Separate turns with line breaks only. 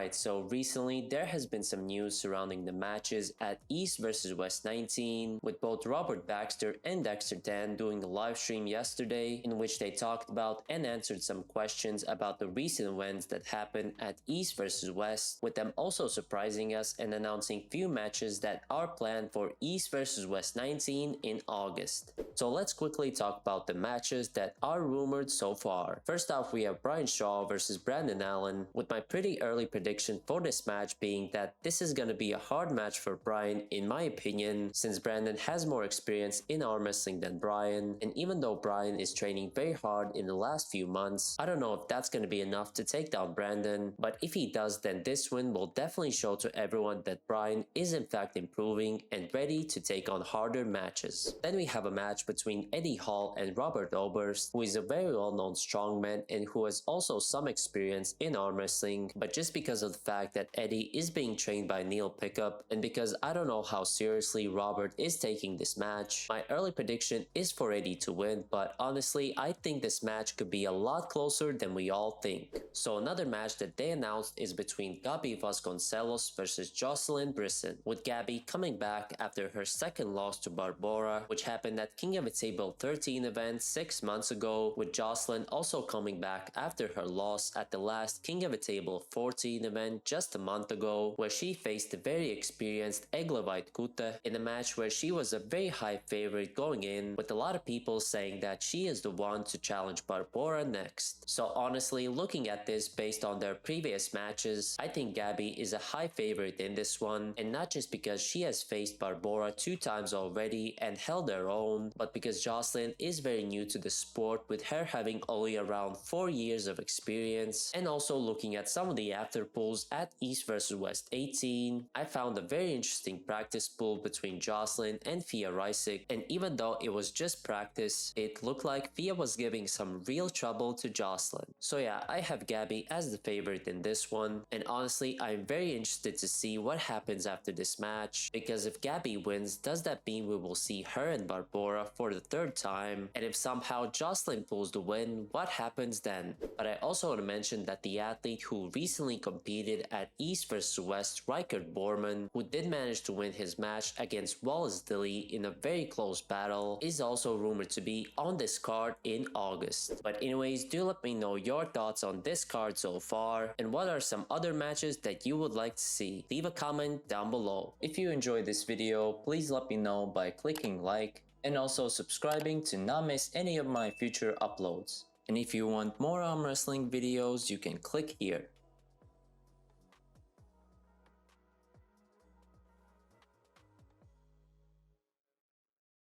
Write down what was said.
Alright, so recently there has been some news surrounding the matches at East vs West 19, with both Robert Baxter and Dexter Dan doing a live stream yesterday in which they talked about and answered some questions about the recent events that happened at East vs West, with them also surprising us and announcing few matches that are planned for East vs West 19 in August. So let's quickly talk about the matches that are rumored so far. First off, we have Brian Shaw vs Brandon Allen, with my pretty early prediction for this match being that this is gonna be a hard match for Brian in my opinion, since Brandon has more experience in arm wrestling than Brian, and even though Brian is training very hard in the last few months, I don't know if that's gonna be enough to take down Brandon, but if he does, then this win will definitely show to everyone that Brian is in fact improving and ready to take on harder matches. Then we have a match between Eddie Hall and Robert Oberst, who is a very well-known strongman and who has also some experience in arm wrestling, but just because of the fact that Eddie is being trained by Neil Pickup and because I don't know how seriously Robert is taking this match, my early prediction is for Eddie to win, but honestly I think this match could be a lot closer than we all think. So another match that they announced is between Gabby Vasconcelos versus Jocelyn Brisson, with Gabby coming back after her second loss to Barbora, which happened at King of the Table 13 event 6 months ago, with Jocelyn also coming back after her loss at the last King of the Table 14 event just a month ago, where she faced the very experienced Eglovite Kute in a match where she was a very high favorite going in, with a lot of people saying that she is the one to challenge Barbora next. So honestly, looking at this based on their previous matches, I think Gabby is a high favorite in this one, and not just because she has faced Barbora 2 times already and held her own, but because Jocelyn is very new to the sport, with her having only around 4 years of experience. And also looking at some of the after pulls at East vs West 18, I found a very interesting practice pull between Jocelyn and Fia Rysick, and even though it was just practice, it looked like Fia was giving some real trouble to Jocelyn. So yeah, I have Gabby as the favorite in this one, and honestly I'm very interested to see what happens after this match, because if Gabby wins, does that mean we will see her and Barbora for the 3rd time? And if somehow Jocelyn pulls the win, what happens then? But I also want to mention that the athlete who recently competed at East vs West, Rikard Borman, who did manage to win his match against Wallace Dilly in a very close battle, is also rumored to be on this card in August. But anyways, do let me know your thoughts on this card so far, and what are some other matches that you would like to see. Leave a comment down below. If you enjoyed this video, please let me know by clicking like and also subscribing to not miss any of my future uploads. And if you want more arm wrestling videos, you can click here.